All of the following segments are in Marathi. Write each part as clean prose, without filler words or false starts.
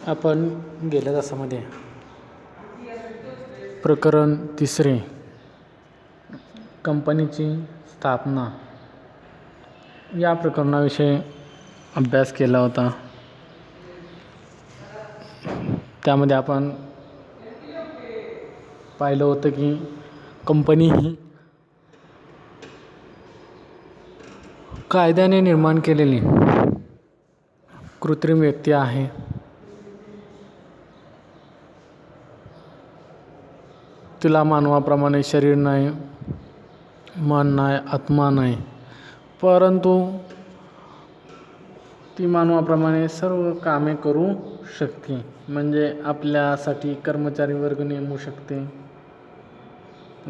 आपण गेल्या तासामध्ये प्रकरण 3 कंपनीची स्थापना या प्रकरणाविषयी अभ्यास केला होता. त्यामध्ये आपण पाहिलं होतं की कंपनी ही कायद्याने निर्माण केलेली कृत्रिम व्यक्ती आहे. तिला मानवाप्रमाणे शरीर नाही, मन नाही, आत्मा नाही, परंतु ती मानवाप्रमाणे सर्व कामे करू शकते. म्हणजे आपल्यासाठी कर्मचारी वर्ग नेमू शकते.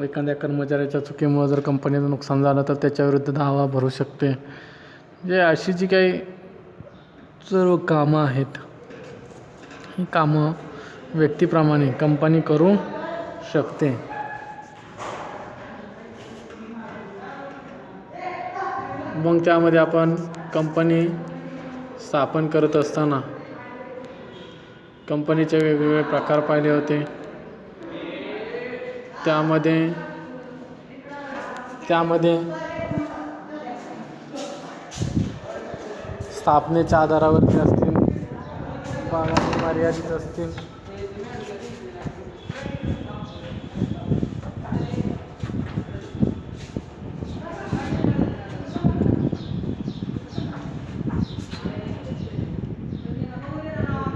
एखाद्या कर्मचाऱ्याच्या चुकीमुळे जर कंपनीचं नुकसान झालं तर त्याच्याविरुद्ध दावा भरू शकते. जे अशी जी काही सर्व कामं आहेत, ही कामं व्यक्तीप्रमाणे कंपनी करू शकते. मग त्यामध्ये आपण कंपनी स्थापन करत असताना कंपनीचे वेगवेगळे प्रकार पाहिले होते. त्यामध्ये स्थापनेच्या आधारावरती असतील, भागांनी मर्यादित असतील,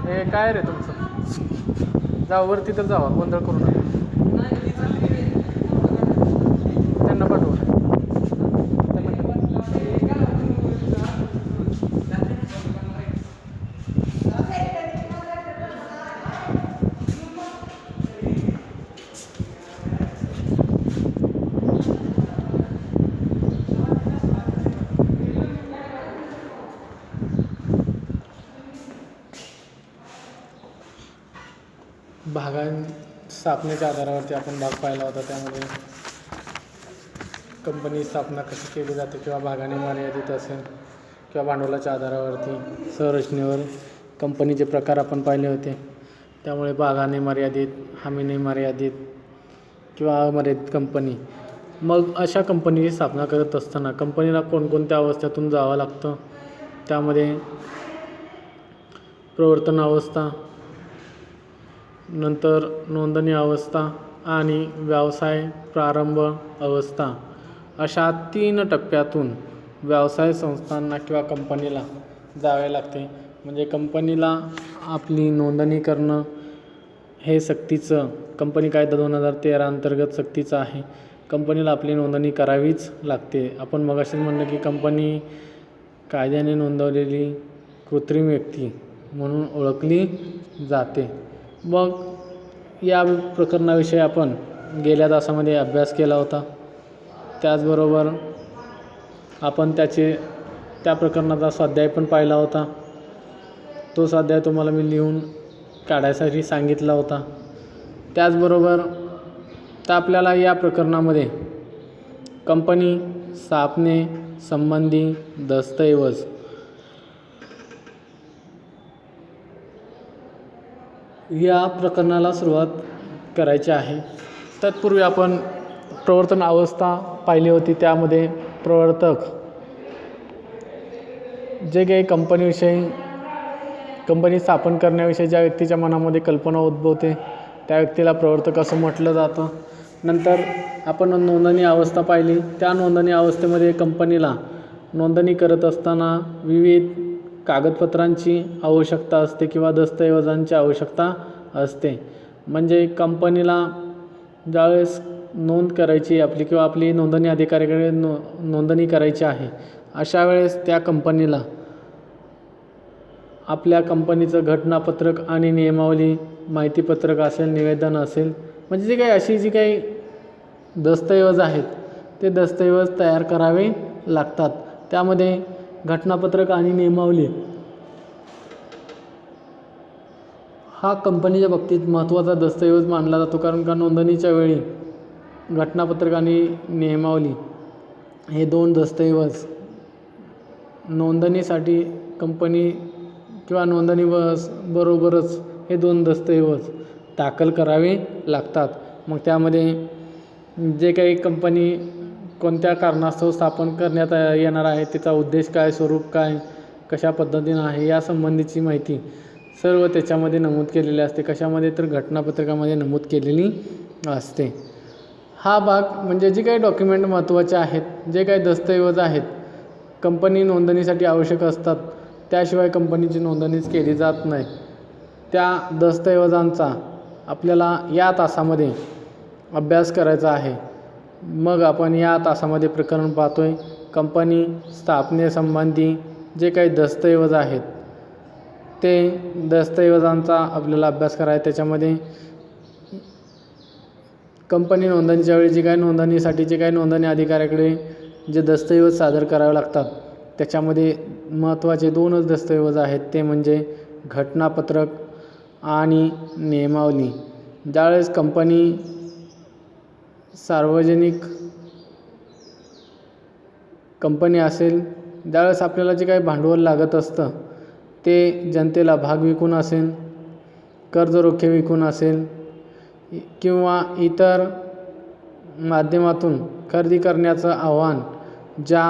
हे काय रे तुमचं, जा वरती तर जावा, गोंधळ करू नका. त्यांना पाठवा. स्थापनेच्या आधारावरती आपण भाग पाहिला होता. त्यामध्ये कंपनी स्थापना कशी केली जाते, किंवा भागाने मर्यादित असेल किंवा भांडवलाच्या आधारावरती संरचनेवर कंपनीचे प्रकार आपण पाहिले होते. त्यामुळे भागाने मर्यादित, हमीने मर्यादित किंवा अमर्यादित कंपनी. मग अशा कंपनीची स्थापना करत असताना कंपनीला कोणकोणत्या अवस्थेतून जावं लागतं. त्यामध्ये प्रवर्तन अवस्था, नंतर नोंदणी अवस्था आणि व्यवसाय प्रारंभ अवस्था, अशा 3 टप्प्यातून व्यवसाय संस्थांना किंवा कंपनीला जावे लागते. म्हणजे कंपनीला आपली नोंदणी करणं हे सक्तीचं, कंपनी कायदा 2013 अंतर्गत सक्तीचं आहे. कंपनीला आपली नोंदणी करावीच लागते. आपण मगाशीच म्हणलं की कंपनी कायद्याने नोंदवलेली कृत्रिम व्यक्ती म्हणून ओळखली जाते. मग या प्रकरणाविषयी आपण गेल्या तासामध्ये अभ्यास केला होता. त्याचबरोबर आपण त्या प्रकरणाचा स्वाध्याय पण पाहिला होता. तो स्वाध्याय तुम्हाला मी लिहून काढायसाठी सांगितला होता. त्याचबरोबर आपल्याला या प्रकरणामध्ये कंपनी स्थापने संबंधी दस्तऐवज या प्रकरणाला सुरुवात करायची आहे. तत्पूर्वी आपण प्रवर्तन अवस्था पाहिली होती. त्यामध्ये प्रवर्तक जे काही कंपनी स्थापन करण्याविषयी ज्या व्यक्तीच्या मनामध्ये कल्पना उद्भवते त्या व्यक्तीला प्रवर्तक असं म्हटलं जातं. नंतर आपण नोंदणी अवस्था पाहिली. त्या नोंदणी अवस्थेमध्ये कंपनीला नोंदणी करत असताना विविध कागदपत्रांची आवश्यकता असते किंवा दस्तऐवजांची आवश्यकता असते. म्हणजे कंपनीला ज्यावेळेस नोंद करायची आपली किंवा आपली नोंदणी अधिकाऱ्याकडे नोंदणी करायची आहे, अशा वेळेस त्या कंपनीला आपल्या कंपनीचं घटनापत्रक आणि नियमावली, माहितीपत्रक असेल, निवेदन असेल, म्हणजे जी काही दस्तऐवज आहेत ते दस्तऐवज तयार करावे लागतात. त्यामध्ये घटनापत्रक आणि नियमावली हा कंपनीच्या बाबतीत महत्त्वाचा दस्तऐवज मानला जातो. कारण का नोंदणीच्या वेळी घटनापत्रक आणि नियमावली हे 2 दस्तऐवज नोंदणीसाठी कंपनी किंवा नोंदणी बरोबरच हे 2 दस्तऐवज दाखल करावे लागतात. मग त्यामध्ये जे काही कंपनी कोणत्या कारणास्तव स्थापन करण्यात येणार आहे, त्याचा उद्देश काय, स्वरूप काय, कशा पद्धतीनं आहे, या संबंधीची माहिती सर्व त्याच्यामध्ये नमूद केलेली असते. कशामध्ये तर घटनापत्रकामध्ये नमूद केलेली असते. हा भाग म्हणजे जे काही डॉक्युमेंट महत्त्वाचे आहेत, जे काही दस्तऐवज आहेत कंपनी नोंदणीसाठी आवश्यक असतात, त्याशिवाय कंपनीची नोंदणीच केली जात नाही. त्या दस्तऐवजांचा आपल्याला या तासामध्ये अभ्यास करायचा आहे. मग आपण या तासामध्ये प्रकरण पाहतोय कंपनी स्थापनेसंबंधी जे काही दस्तऐवज आहेत ते दस्तऐवजांचा आपल्याला अभ्यास करायचा. त्याच्यामध्ये कंपनी नोंदणीच्या वेळी जे काही नोंदणीसाठी जे काही नोंदणी अधिकाऱ्याकडे जे दस्तऐवज सादर करावे लागतात, त्याच्यामध्ये महत्त्वाचे 2च दस्तऐवज आहेत, ते म्हणजे घटनापत्रक आणि नियमावली. ज्यावेळेस कंपनी सार्वजनिक कंपनी असेल, ज्यावेळेस आपल्याला जे काही भांडवल लागत असतं ते जनतेला भाग विकून असेल, कर्ज रोखे विकून असेल किंवा इतर माध्यमातून खरेदी करण्याचं आव्हान ज्या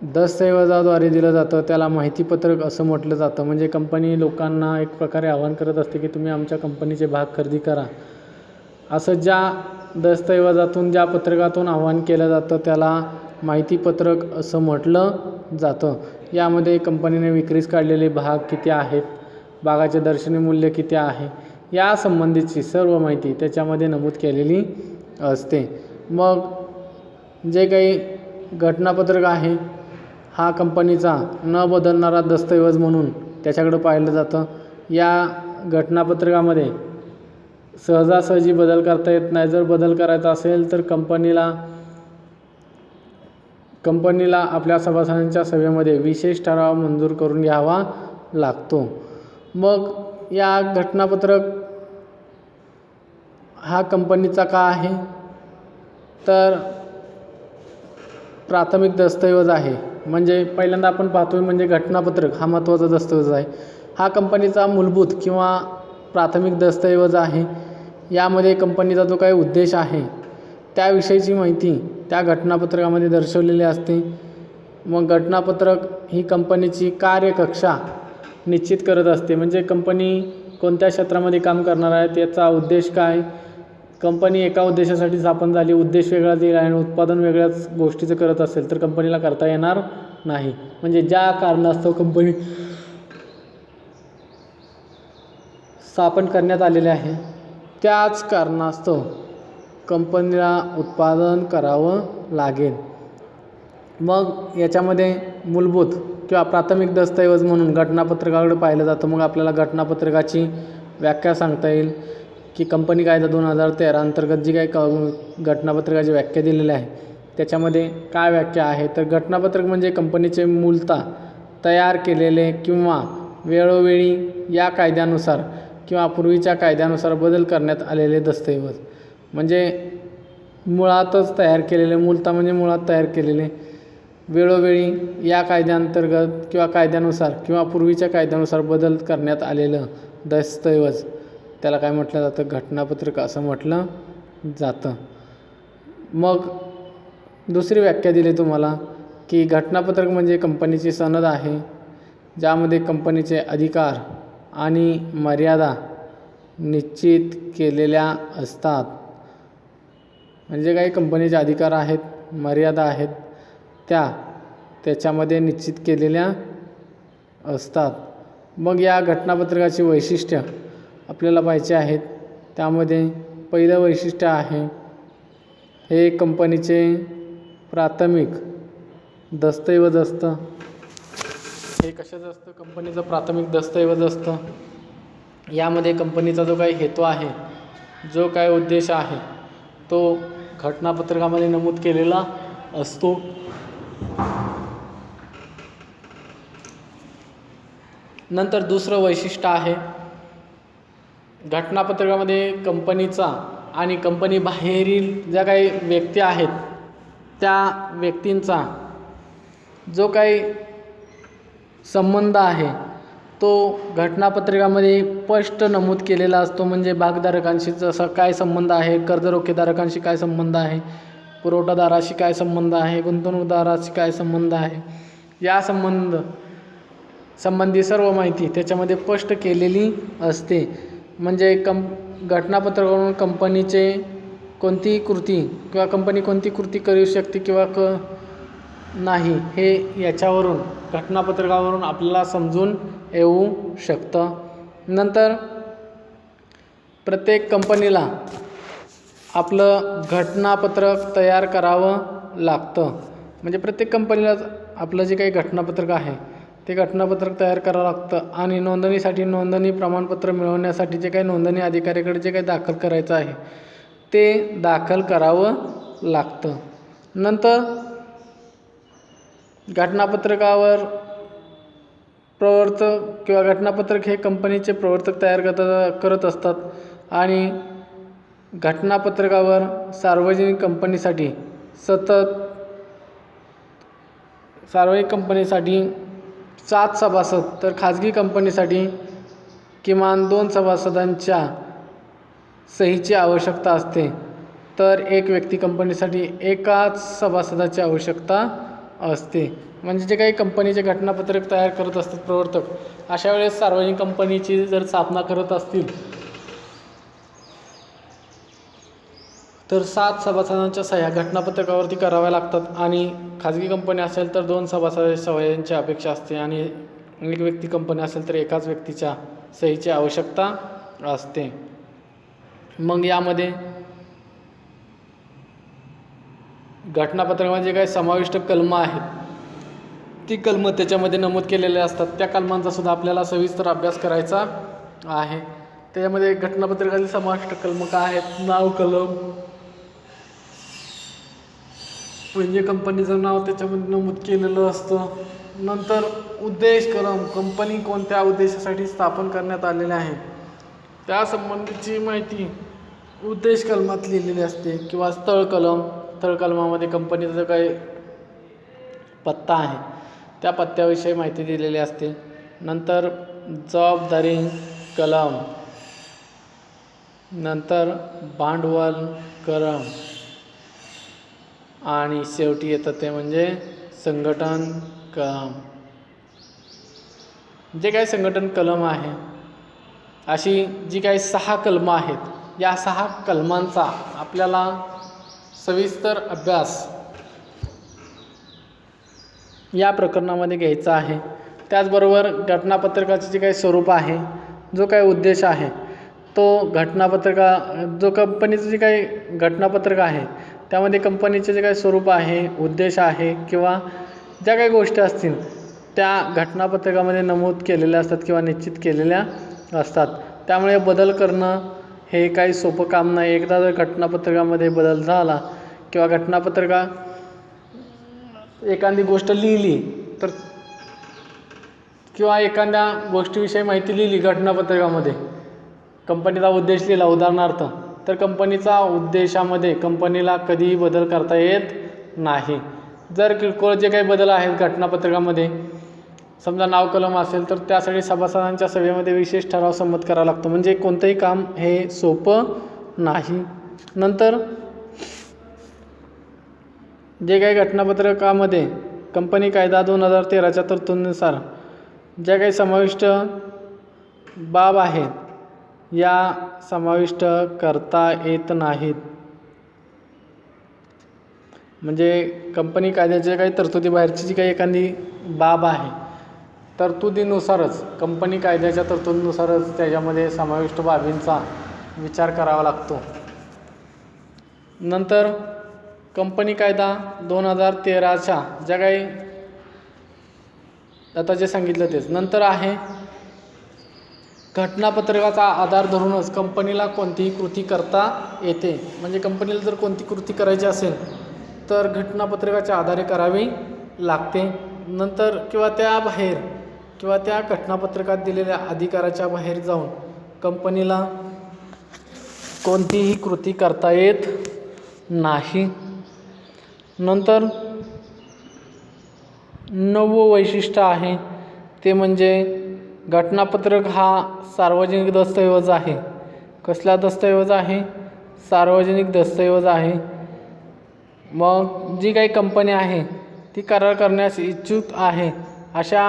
दस्तऐवजाद्वारे दिलं जातं त्याला माहितीपत्रक असं म्हटलं जातं. म्हणजे कंपनी लोकांना एक प्रकारे आव्हान करत असते की तुम्ही आमच्या कंपनीचे भाग खरेदी करा. असं ज्या दस्तऐवजातून, ज्या पत्रकातून आव्हान केलं जातं त्याला माहितीपत्रक असं म्हटलं जातं. यामध्ये कंपनीने विक्रीस काढलेले भाग किती आहेत, भागाचे दर्शनी मूल्य किती आहे, या संबंधीची सर्व माहिती त्याच्यामध्ये नमूद केलेली असते. मग जे काही घटनापत्रक आहे हा कंपनीचा न बदलणारा दस्तऐवज म्हणून त्याच्याकडं पाहिलं जातं. या घटनापत्रकामध्ये सहजासहजी बदल करता येत नाही. जर बदल करायचा असेल तर कंपनीला आपल्या सभासदांच्या सभेमध्ये विशेष ठराव मंजूर करून घ्यावा लागतो. मग या घटनापत्रक हा कंपनीचा का आहे तर प्राथमिक दस्तऐवज आहे. म्हणजे पहिल्यांदा आपण पाहतोय म्हणजे घटनापत्रक हा महत्त्वाचा दस्तऐवज आहे. हा कंपनीचा मूलभूत किंवा प्राथमिक दस्तऐवज आहे. यामध्ये कंपनीचा जो काही उद्देश आहे त्याविषयीची माहिती त्या घटनापत्रकामध्ये दर्शवलेली असते. मग घटनापत्रक ही कंपनीची कार्यकक्षा निश्चित करत असते. म्हणजे कंपनी कोणत्या क्षेत्रामध्ये काम करणार आहे, त्याचा उद्देश काय, कंपनी एका उद्देशासाठी स्थापन झाली, उद्देश वेगळा दिला आणि उत्पादन वेगळ्याच गोष्टीचं करत असेल तर कंपनीला करता येणार नाही. म्हणजे ज्या कारणास्तव कंपनी स्थापन करण्यात आलेले आहे त्याच कारणास्तव कंपनीला उत्पादन करावं लागेल. मग याच्यामध्ये मूलभूत किंवा प्राथमिक दस्तऐवज म्हणून घटनापत्रकाकडे पाहिलं जातं. मग आपल्याला घटनापत्रकाची व्याख्या सांगता येईल की कंपनी कायदा 2013 अंतर्गत जी काही घटनापत्रकाची व्याख्या दिलेली आहे त्याच्यामध्ये काय व्याख्या आहे तर घटनापत्रक म्हणजे कंपनीचे मूलतः तयार केलेले किंवा वेळोवेळी या कायद्यानुसार किंवा पूर्वीच्या कायद्यानुसार बदल करण्यात आलेले दस्तऐवज. म्हणजे मुळातच तयार केलेले, मूलतः म्हणजे मुळात तयार केलेले, वेळोवेळी या कायद्याअंतर्गत किंवा कायद्यानुसार किंवा पूर्वीच्या कायद्यानुसार बदल करण्यात आलेलं दस्तऐवज त्याला काय म्हटलं जातं, घटनापत्रक असं म्हटलं जातं. मग दुसरी व्याख्या दिली तुम्हाला की घटनापत्रक म्हणजे कंपनीची सनद आहे ज्यामध्ये कंपनीचे अधिकार आणि मर्यादा निश्चित केलेल्या असतात. म्हणजे काही कंपनीचे अधिकार आहेत, मर्यादा आहेत त्याच्यामध्ये निश्चित केलेल्या असतात. मग या घटनापत्रकाची वैशिष्ट्य आपल्याला पाहिजे आहेत. त्यामध्ये पहिलं वैशिष्ट्य आहे हे कंपनीचे प्राथमिक दस्तऐवज असतं. हे कशाचं असतं, कंपनीचं प्राथमिक दस्तऐवज असतं. यामध्ये कंपनीचा जो काही हेतू आहे, जो काही उद्देश आहे तो घटनापत्रकामध्ये नमूद केलेला असतो. नंतर दुसरं वैशिष्ट्य आहे घटनापत्रकामध्ये कंपनीचा आणि कंपनी बाहेरील ज्या काही व्यक्ती आहेत त्या व्यक्तींचा जो काही संबंध आहे तो घटनापत्रिकामध्ये स्पष्ट नमूद केलेला असतो. म्हणजे भागधारकांशी जसा काय संबंध आहे, कर्जरोखेधारकांशी काय संबंध आहे, पुरवठादाराशी काय संबंध आहे, गुंतवणूकदाराशी काय संबंध आहे, या संबंधी सर्व माहिती त्याच्यामध्ये स्पष्ट केलेली असते. म्हणजे घटनापत्रावरून कंपनीचे कोणतीही कृती किंवा कंपनी कोणती कृती करू शकते किंवा नाही हे याच्यावरून घटनापत्रकावरून आपल्याला समजून येऊ शकतं. नंतर प्रत्येक कंपनीला आपलं घटनापत्रक तयार करावं लागतं. म्हणजे प्रत्येक कंपनीला आपलं जे काही घटनापत्रक आहे ते घटनापत्रक तयार करावं लागतं. आणि नोंदणीसाठी नोंदणी प्रमाणपत्र मिळवण्यासाठी जे काही नोंदणी अधिकाऱ्याकडे जे काही दाखल करायचं आहे ते दाखल करावं लागतं. नंतर घटनापत्रकावर प्रवर्तक किंवा घटनापत्रक हे कंपनीचे प्रवर्तक तयार करत असतात. आणि घटनापत्रकावर सार्वजनिक कंपनीसाठी सार्वजनिक कंपनीसाठी 7 सभासद तर खाजगी कंपनीसाठी किमान 2 सभासदांच्या सहीची आवश्यकता असते. तर एक व्यक्ती कंपनीसाठी एकाच सभासदाची आवश्यकता असते. म्हणजे जे काही कंपनीचे घटनापत्रक तयार करत असतात प्रवर्तक, अशा वेळेस सार्वजनिक कंपनीची जर स्थापना करत असतील तर 7 सभासदांच्या सह्या घटनापत्रकावरती कराव्या लागतात. आणि खाजगी कंपनी असेल तर 2 सभासदांच्या सह्यांची अपेक्षा असते. आणि एक व्यक्ती कंपनी असेल तर एकाच व्यक्तीच्या सहीची आवश्यकता असते. मग यामध्ये घटनापत्रकामध्ये जे काही समाविष्ट कलमं आहेत ती कलमं त्याच्यामध्ये नमूद केलेले असतात. त्या कलमांचा सुद्धा आपल्याला सविस्तर अभ्यास करायचा आहे. त्याच्यामध्ये घटनापत्रकातील समाविष्ट कलमं काय आहेत? नाव कलम म्हणजे कंपनीचं नाव त्याच्यामध्ये नमूद केलेलं असतं. नंतर उद्देश कलम, कंपनी कोणत्या उद्देशासाठी स्थापन करण्यात आलेले आहे त्या संबंधीची माहिती उद्देश कलमात लिहिलेली असते. किंवा स्थळ कलमामध्ये कंपनीचा जो काही पत्ता आहे त्या पत्त्याविषयी माहिती दिलेली असते. नंतर जबाबदारी कलम, नंतर भांडवल कलम आणि शेवटी येतं ते म्हणजे संघटन कलम. जे काही संघटन कलम आहे अशी जी काही 6 कलमं आहेत या 6 कलमांचा आपल्याला सविस्तर अभ्यास या प्रकरणामध्ये घ्यायचा आहे. त्याचबरोबर घटनापत्रकाचे जे काही स्वरूप आहे, जो काही उद्देश आहे तो जो कंपनीचं जे काही घटनापत्रक आहे त्यामध्ये कंपनीचे जे काही स्वरूप आहे, उद्देश आहे किंवा ज्या काही गोष्टी असतील त्या घटनापत्रकामध्ये नमूद केलेल्या असतात किंवा निश्चित केलेल्या असतात. त्यामुळे बदल करणं हे काही सोपं काम नाही. एकदा जर घटनापत्रकामध्ये बदल झाला किंवा एखादी गोष्ट लिहिली तर किंवा एखाद्या गोष्टीविषयी माहिती लिहिली घटनापत्रकामध्ये, कंपनीचा उद्देश लिहिला उदाहरणार्थ, तर कंपनीचा उद्देशामध्ये कंपनीला कधीही बदल करता येत नाही. जर किरकोळ जे काही बदल आहेत घटनापत्रकामध्ये, समजा नाव कलम असेल तर त्यासाठी सभासदांच्या सभेमध्ये विशेष ठराव संमत करावा लागतो. म्हणजे कोणतंही काम हे सोपं नाही. नंतर जे काही घटनापत्रकामध्ये कंपनी कायदा 2013च्या तरतुदीनुसार ज्या काही समाविष्ट बाब आहेत या समाविष्ट करता येत नाहीत. म्हणजे कंपनी कायद्याच्या काही तरतुदीबाहेरची जी काही एखादी बाब आहे तरतुदीनुसारच, कंपनी कायद्याच्या तरतुदीनुसारच त्याच्यामध्ये समाविष्ट बाबींचा विचार करावा लागतो. नंतर कंपनी कायदा 2013च्या ज्या काही आता जे सांगितलं तेच. नंतर आहे घटनापत्रकाचा आधार धरूनच कंपनीला कोणतीही कृती करता येते. म्हणजे कंपनीला जर कोणती कृती करायची असेल तर घटनापत्रकाच्या आधारे करावी लागते. नंतर किंवा त्या घटनापत्रकात दिलेल्या अधिकाराच्या बाहेर जाऊन कंपनीला कोणतीही कृती करता येत नाही. नंतर 9वं वैशिष्ट्य आहे ते म्हणजे घटनापत्रक हा सार्वजनिक दस्तऐवज आहे. कसला दस्तऐवज आहे? सार्वजनिक दस्तऐवज आहे. मग जी काही कंपनी आहे ती करार करण्यास इच्छुक आहे अशा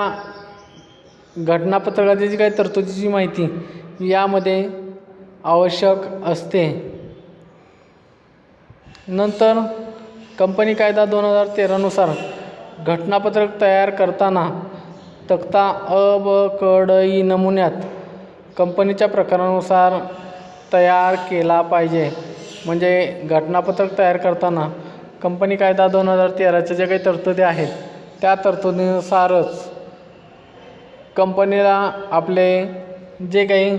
घटनापत्रकाची जी काही तरतुदीची माहिती यामध्ये आवश्यक असते. नंतर कंपनी कायदा 2013नुसार घटनापत्रक तयार करताना तक्ता अ, ब, क, ड, ई नमुन्यात कंपनीच्या प्रकारानुसार तयार केला पाहिजे. म्हणजे घटनापत्रक तयार करताना कंपनी कायदा 2013च्या ज्या काही तरतुदी आहेत त्या तरतुदीनुसारच कंपनीला आपले जे काही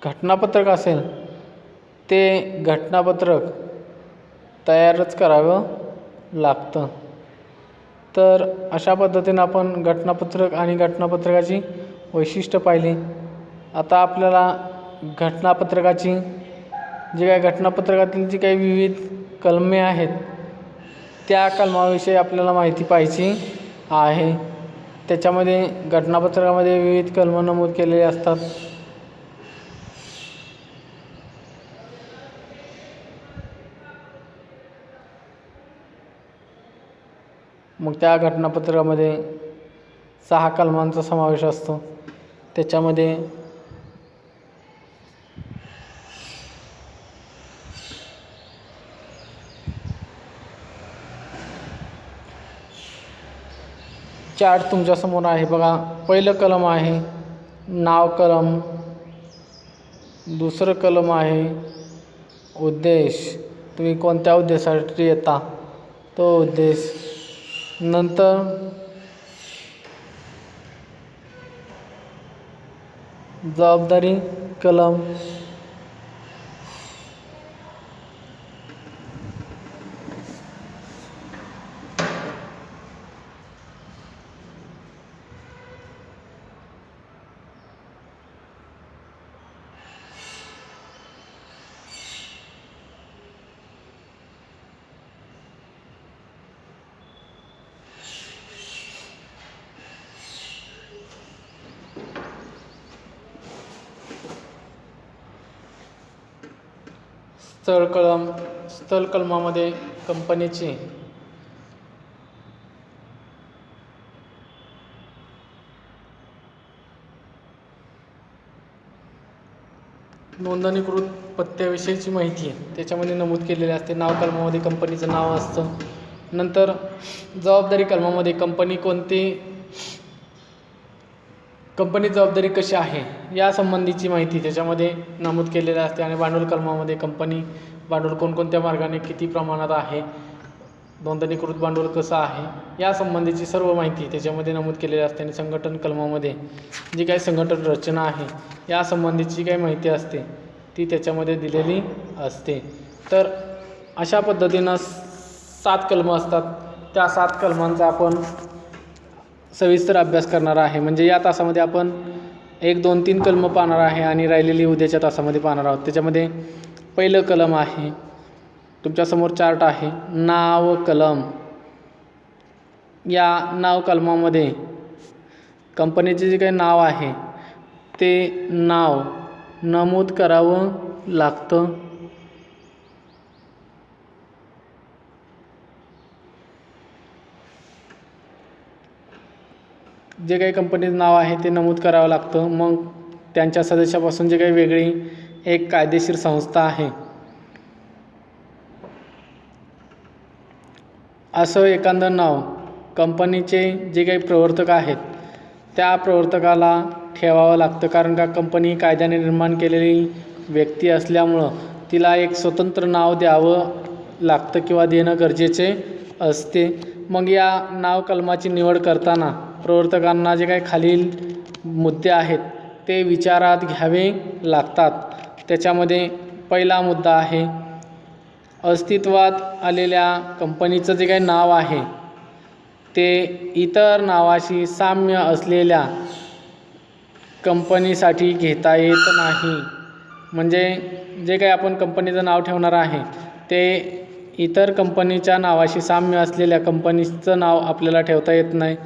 घटनापत्रक असेल ते घटनापत्रक तयारच करावं लागतं. तर अशा पद्धतीनं आपण घटनापत्रक आणि घटनापत्रकाची वैशिष्ट्य पाहिली. आता आपल्याला घटनापत्रकाची जी काही घटनापत्रकातील जी काही विविध कलमे आहेत त्या कलमाविषयी आपल्याला माहिती पाहिजे आहे. त्याच्यामध्ये घटनापत्रकामध्ये विविध कलम नमूद केलेले असतात. मग त्या घटनापत्रकामध्ये 6 कलमांचा समावेश असतो. त्याच्यामध्ये चार्ट तुमच्यासमोर आहे बघा. पहिलं कलम आहे नाव कलम, दुसरं कलम आहे उद्देश, तुम्ही कोणत्या उद्देशासाठी येता तो उद्देश. नंतर जबाबदारी कलम, स्थळ कलम. स्थळ कलमामध्ये कंपनीची नोंदणीकृत पत्त्याविषयीची माहिती त्याच्यामध्ये नमूद केलेली असते. नाव कलमामध्ये कंपनीचं नाव असतं. नंतर जबाबदारी कलमामध्ये कंपनी जबाबदारी कशी आहे या संबंधीची माहिती त्याच्यामध्ये नमूद केलेली असते. आणि भांडवल कलमामध्ये कंपनी भांडवल कोणकोणत्या मार्गाने किती प्रमाणात आहे, नोंदणीकृत भांडवल कसं आहे या संबंधीची सर्व माहिती त्याच्यामध्ये नमूद केलेली असते. आणि संघटन कलमामध्ये जी काही संघटन रचना आहे या संबंधीची काही माहिती असते ती त्याच्यामध्ये दिलेली असते. तर अशा पद्धतीनं 7 कलमं असतात. त्या 7 कलमांचा आपण सविस्तर अभ्यास करणार आहे. म्हणजे या तासामध्ये आपण 1, 2, 3 कलमं पाहणार आहे आणि राहिलेली उद्याच्या तासामध्ये पाहणार आहोत. त्याच्यामध्ये पहिलं कलम आहे, तुमच्यासमोर चार्ट आहे, नाव कलम. या नाव कलमामध्ये कंपनीचे जे काही नाव आहे ते नाव नमूद करावं लागतं. जे काही कंपनीचं नाव आहे ते नमूद करावं लागतं. मग त्यांच्या सदस्यापासून जे काही वेगळी एक कायदेशीर संस्था आहे असं एखादं नाव कंपनीचे जे काही प्रवर्तक आहेत त्या प्रवर्तकाला ठेवावं लागतं. कारण का कंपनी कायद्याने निर्माण केलेली व्यक्ती असल्यामुळं तिला एक स्वतंत्र नाव द्यावं लागतं किंवा देणं गरजेचे असते. मग या नाव कलमाची निवड करताना प्रवर्तकांना जे काही खालील मुद्दे आहेत ते विचारात घ्यावे लागतात. त्याच्यामध्ये पहिला मुद्दा आहे अस्तित्वात आलेल्या कंपनीचं जे काही नाव आहे ते इतर नावाशी साम्य असलेल्या कंपनीसाठी घेता येत नाही. म्हणजे जे काही आपण कंपनीचं नाव ठेवणार आहे ते इतर कंपनीच्या नावाशी साम्य असलेल्या कंपनीचं नाव आपल्याला ठेवता येत नाही.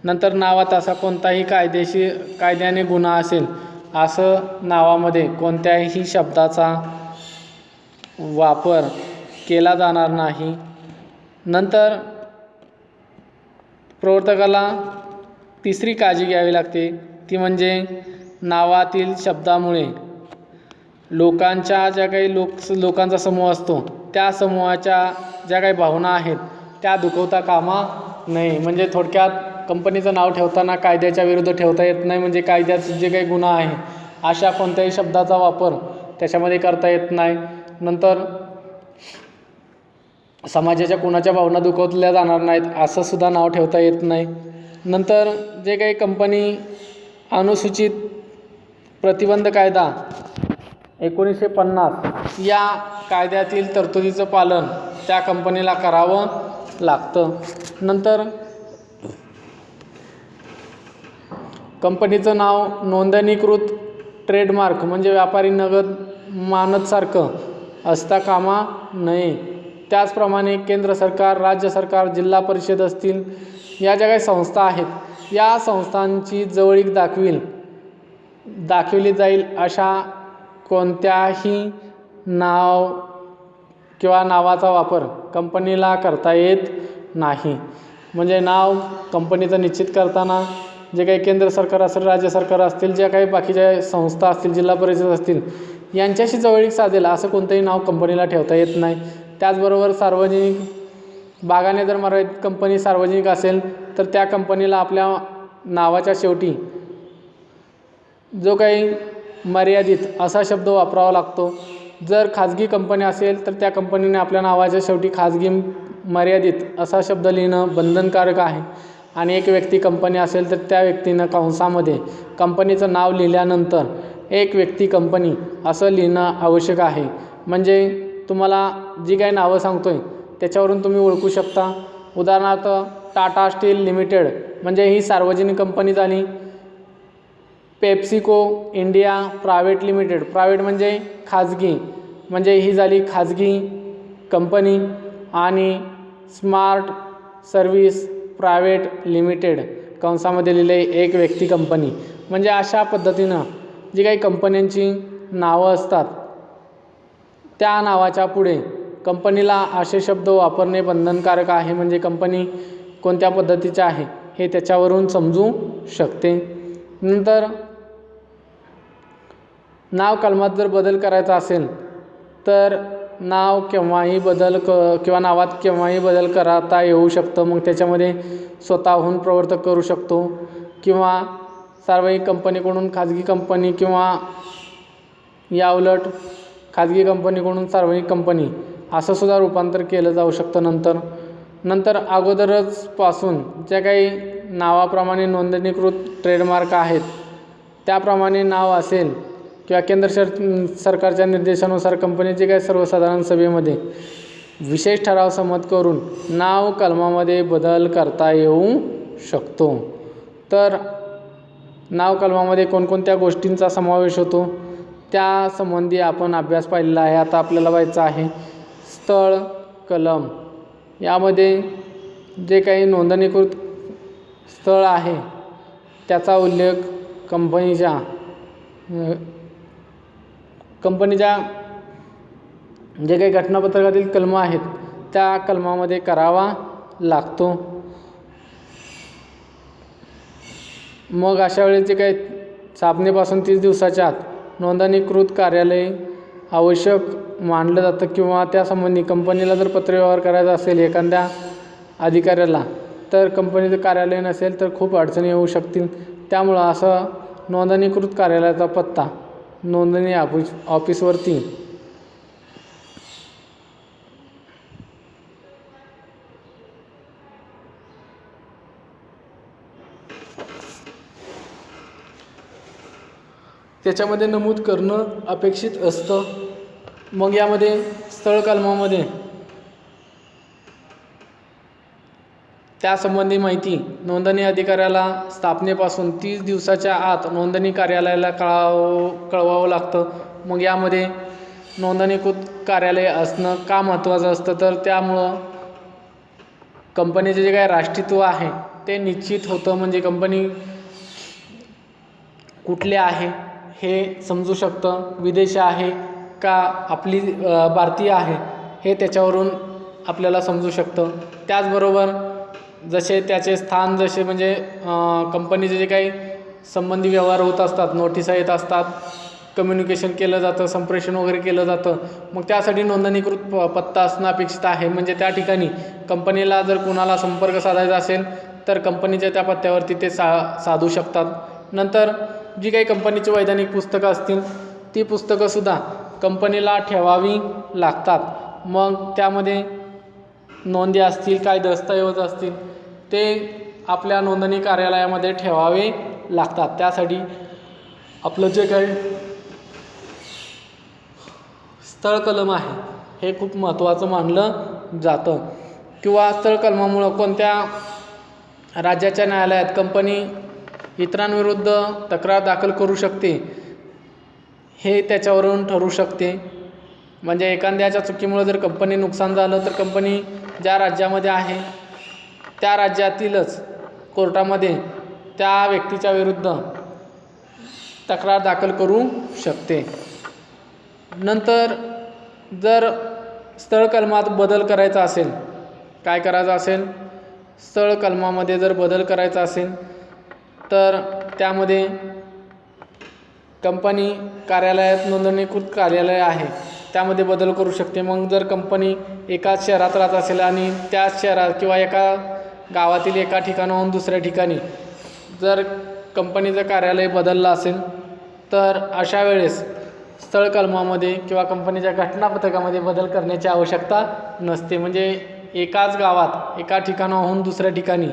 नंतर नावात असा कोणताही कायद्याने गुन्हा असेल असं नावामध्ये कोणत्याही शब्दाचा वापर केला जाणार नाही. नंतर प्रवर्तकाला तिसरी काळजी घ्यावी लागते, ती म्हणजे नावातील शब्दामुळे लोकांच्या ज्या काही लोकांचा समूह असतो त्या समूहाच्या ज्या काही भावना आहेत त्या दुखवता कामा नये. म्हणजे थोडक्यात कंपनीचं नाव ठेवताना कायद्याच्या विरुद्ध ठेवता येत नाही. म्हणजे कायद्याचे जे काही गुन्हा आहे अशा कोणत्याही शब्दाचा वापर त्याच्यामध्ये करता येत नाही. नंतर समाजाच्या कोणाच्या भावना दुखवल्या जाणार नाहीत असं सुद्धा नाव ठेवता येत नाही. नंतर जे काही कंपनी अनुसूचित प्रतिबंध कायदा 1950 या कायद्यातील तरतुदीचं पालन त्या कंपनीला करावं लागतं. नंतर कंपनीचं नाव नोंदणीकृत ट्रेडमार्क म्हणजे व्यापारी नगद मानदसारखं असता कामा नये. त्याचप्रमाणे केंद्र सरकार, राज्य सरकार, जिल्हा परिषद असतील या ज्या काही संस्था आहेत या संस्थांची जवळीक दाखविली जाईल अशा कोणत्याही नाव किंवा नावाचा वापर कंपनीला करता येत नाही. म्हणजे नाव कंपनीचं निश्चित करताना जे काही केंद्र सरकार असेल, राज्य सरकार असतील, ज्या काही बाकीच्या संस्था असतील, जिल्हा परिषद असतील यांच्याशी जवळीक साधेल असं कोणतंही नाव कंपनीला ठेवता येत नाही. त्याचबरोबर सार्वजनिक बागाने जर मर्यादित कंपनी सार्वजनिक असेल तर त्या कंपनीला आपल्या नावाच्या शेवटी जो काही मर्यादित असा शब्द वापरावा लागतो. जर खाजगी कंपनी असेल तर त्या कंपनीने आपल्या नावाच्या शेवटी खाजगी मर्यादित असा शब्द लिहिणं बंधनकारक आहे. आणि एक व्यक्ती कंपनी असेल तर त्या व्यक्तीनं कंसामध्ये कंपनीचं नाव लिहिल्यानंतर एक व्यक्ती कंपनी असं लिहिणं आवश्यक आहे. म्हणजे तुम्हाला जी काही नावं सांगतो आहे त्याच्यावरून तुम्ही ओळखू शकता. उदाहरणार्थ टाटा स्टील लिमिटेड म्हणजे ही सार्वजनिक कंपनी झाली. PepsiCo India private limited, private म्हणजे खाजगी, म्हणजे ही झाली खाजगी कंपनी. आणि स्मार्ट सर्व्हिस प्रायव्हेट लिमिटेड कंसामध्ये लिहिले एक व्यक्ती कंपनी. म्हणजे अशा पद्धतीनं जी काही कंपन्यांची नावं असतात त्या नावाच्या पुढे कंपनीला असे शब्द वापरणे बंधनकारक आहे. म्हणजे कंपनी कोणत्या पद्धतीचे आहे हे त्याच्यावरून समजू शकते. नंतर नाव कलमात जर बदल करायचा असेल तर नाव किंवा नावात केव्हाही बदल करता येऊ शकतं. मग त्याच्यामध्ये स्वतःहून प्रवर्तक करू शकतो किंवा सार्वजनिक कंपनीकडून खाजगी कंपनी किंवा याउलट खाजगी कंपनीकडून सार्वजनिक कंपनी असं सुद्धा रूपांतर केलं जाऊ शकतं. नंतर अगोदरच पासून ज्या काही नावाप्रमाणे नोंदणीकृत ट्रेडमार्क आहेत त्याप्रमाणे नाव असेल किंवा केंद्र सरकारच्या निर्देशानुसार कंपनीचे काही सर्वसाधारण सभेमध्ये विशेष ठराव संमत करून नाव कलमामध्ये बदल करता येऊ शकतो. तर नाव कलमामध्ये कोणकोणत्या गोष्टींचा समावेश होतो त्या संबंधी आपण अभ्यास पाहिलेला आहे. आता आपल्याला पाहायचं आहे स्थळ कलम. यामध्ये जे काही नोंदणीकृत स्थळ आहे त्याचा उल्लेख कंपनीच्या जे काही घटनापत्रकातील कलमं आहेत त्या कलमामध्ये करावा लागतो. मग अशा वेळेस जे काही स्थापनेपासून 30 दिवसाच्या आत नोंदणीकृत कार्यालय आवश्यक मानलं जातं किंवा त्यासंबंधी कंपनीला जर पत्रव्यवहार करायचा असेल एखाद्या अधिकाऱ्याला तर कंपनीचं कार्यालय नसेल तर खूप अडचणी येऊ शकतील. त्यामुळं असं नोंदणीकृत कार्यालयाचा पत्ता नोंदणी ऑफिसवरती त्याच्यामध्ये नमूद करणं अपेक्षित असतं. मग यामध्ये स्थळ कलमामध्ये त्यासंबंधी माहिती नोंदणी अधिकाऱ्याला स्थापनेपासून 30 दिवसाच्या आत नोंदणी कार्यालयाला कळवावं लागतं. मग यामध्ये नोंदणीकृत कार्यालय असणं का महत्त्वाचं असतं, तर त्यामुळं कंपनीचे जे काही राष्ट्रीयत्व आहे ते निश्चित होतं. म्हणजे कंपनी कुठले आहे हे समजू शकतं, विदेशी आहे का आपली भारतीय आहे हे त्याच्यावरून आपल्याला समजू शकतं. त्याचबरोबर जसे त्याचे स्थान जसे म्हणजे कंपनीचे जे काही संबंधी व्यवहार होत असतात, नोटिसा येत असतात, कम्युनिकेशन केलं जातं, संप्रेषण वगैरे केलं जातं, मग त्यासाठी नोंदणीकृत पत्ता असणं अपेक्षित आहे. म्हणजे त्या ठिकाणी कंपनीला जर कुणाला संपर्क साधायचा असेल तर कंपनीच्या त्या पत्त्यावरती ते साधू शकतात. नंतर जी काही कंपनीची वैधानिक पुस्तकं असतील ती पुस्तकंसुद्धा कंपनीला ठेवावी लागतात. मग त्यामध्ये नोंदी असतील, काय दस्तऐवज असतील ते आपल्या नोंदणी कार्यालयामध्ये ठेवावे लागतात. त्यासाठी आपलं जे काही स्थळ कलम आहे हे खूप महत्त्वाचं मानलं जातं. किंवा स्थळ कलमामुळं कोणत्या राज्याच्या न्यायालयात कंपनी इतरांविरुद्ध तक्रार दाखल करू शकते हे त्याच्यावरून ठरू शकते. म्हणजे एखाद्याच्या चुकीमुळे जर कंपनी नुकसान झालं तर कंपनी ज्या राज्यामध्ये आहे त्या राज्यातीलच कोर्टामध्ये त्या व्यक्तीच्या विरुद्ध तक्रार दाखल करू शकते. नंतर जर स्थळ कलमात बदल करायचा असेल, काय करायचं असेल, स्थळ कलमामध्ये जर बदल करायचा असेल तर त्यामध्ये कंपनी कार्यालयात नोंदणीकृत कार्यालय आहे त्यामध्ये बदल करू शकते. मग जर कंपनी एकाच शहरात राहत असेल आणि त्याच शहरात किंवा एका गावातील एका ठिकाणाहून दुसऱ्या ठिकाणी जर कंपनीचं कार्यालय बदललं असेल तर अशा वेळेस स्थळ कलमामध्ये किंवा कंपनीच्या घटनापत्रकामध्ये बदल करण्याची आवश्यकता नसते. म्हणजे एकाच गावात एका ठिकाणाहून दुसऱ्या ठिकाणी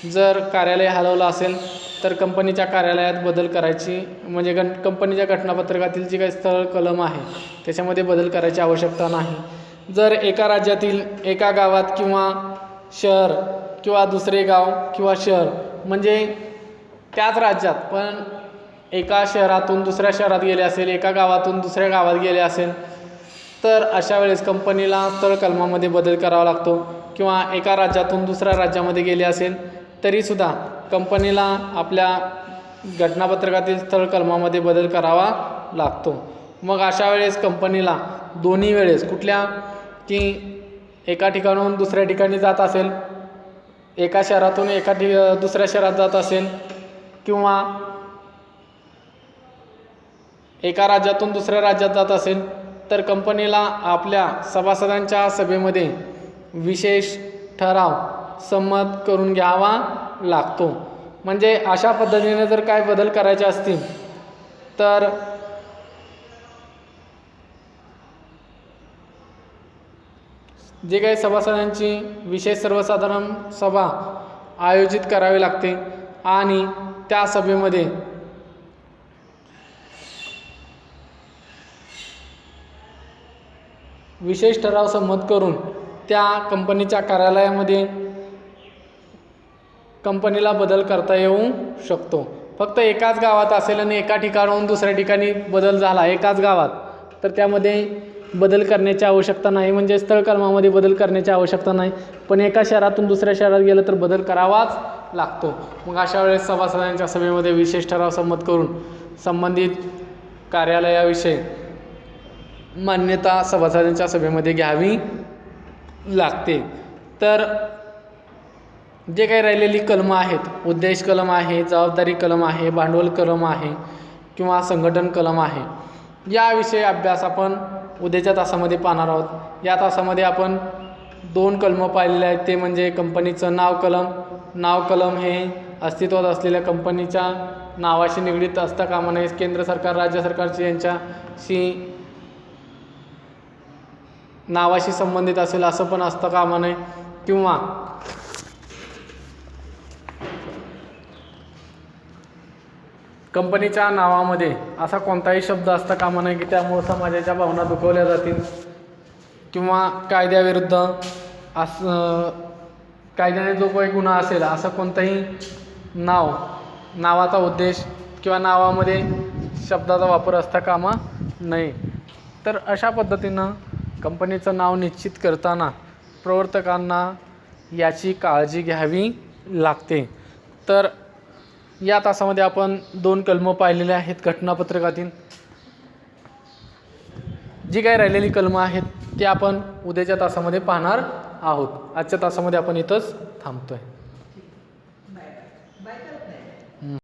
जर कार्यालय हलवलं असेल तर कंपनीच्या कार्यालयात बदल करायची म्हणजे कंपनीच्या घटनापत्रकातील जी काही स्थळ कलम आहे त्याच्यामध्ये बदल करायची आवश्यकता नाही. जर एका राज्यातील एका गावात किंवा शहर किंवा दुसरे गाव किंवा शहर म्हणजे त्याच राज्यात पण एका शहरातून दुसऱ्या शहरात गेले असेल, एका गावातून दुसऱ्या गावात गेले असेल तर अशा वेळेस कंपनीला स्थळ कलमामध्ये बदल करावा लागतो. किंवा एका राज्यातून दुसऱ्या राज्यामध्ये गेले असेल तरीसुद्धा कंपनीला आपल्या घटनापत्रकातील स्थळ कलमामध्ये बदल करावा लागतो. मग अशा वेळेस कंपनीला दोन्ही वेळेस कुठल्या की एका ठिकाणाहून दुसऱ्या ठिकाणी जात असेल, एका शहरातून दुसऱ्या शहरात जात असेल किंवा एका राज्यातून दुसऱ्या राज्यात जात असेल तर कंपनीला आपल्या सभासदांच्या सभेमध्ये विशेष ठराव संमत करून घ्यावा लागतो. म्हणजे अशा पद्धतीने जर काय बदल करायचे असतील तर जे काही सभासदांची विशेष सर्वसाधारण सभा आयोजित करावी लागते आणि त्या सभेमध्ये विशेष ठराव संमत करून त्या कंपनीच्या कार्यालयामध्ये कंपनीला बदल करता येऊ शकतो. फक्त एकाच गावात असेल आणि एका ठिकाणाहून दुसऱ्या ठिकाणी बदल झाला एकाच गावात तर त्यामध्ये बदल करण्याची आवश्यकता नाही. म्हणजे स्थळ कलमामध्ये बदल करण्याची आवश्यकता नाही. पण एका शहरातून दुसऱ्या शहरात गेलं तर बदल करावाच लागतो. मग अशा वेळेस सभासदांच्या सभेमध्ये विशेष ठराव संमत करून संबंधित कार्यालयाविषयी मान्यता सभासदांच्या सभेमध्ये घ्यावी लागते. तर जे काही राहिलेली कलमं आहेत, उद्देश कलम आहे, जबाबदारी कलम आहे, भांडवल कलम आहे किंवा संघटन कलम आहे, याविषयी अभ्यास आपण उद्याच्या तासामध्ये पाहणार आहोत. या तासामध्ये आपण 2 कलमं पाहिलेले आहेत. ते म्हणजे कंपनीचं नाव कलम. नाव कलम हे अस्तित्वात असलेल्या कंपनीच्या नावाशी निगडीत असता कामा नये. केंद्र सरकार राज्य सरकारची यांच्याशी नावाशी संबंधित असेल असं पण असतं कामा नये. किंवा कंपनीच्या नावामध्ये असा कोणताही शब्द असता कामा नये की त्यामुळे समाजाच्या भावना दुखावल्या जातील किंवा कायद्याविरुद्ध कायद्याने जो काही गुन्हा असेल असं कोणताही नावाचा उद्देश किंवा नावामध्ये शब्दाचा वापर असता कामा नये. तर अशा पद्धतीनं कंपनीचं नाव निश्चित करताना प्रवर्तकांना याची काळजी घ्यावी लागते. तर या तासामध्ये आपण 2 कलमं पाहिलेले आहेत घटनापत्रकातील. जी काही राहिलेली कलमं आहेत ते आपण उद्याच्या तासामध्ये पाहणार आहोत. आजच्या तासामध्ये आपण इथंच थांबतोय.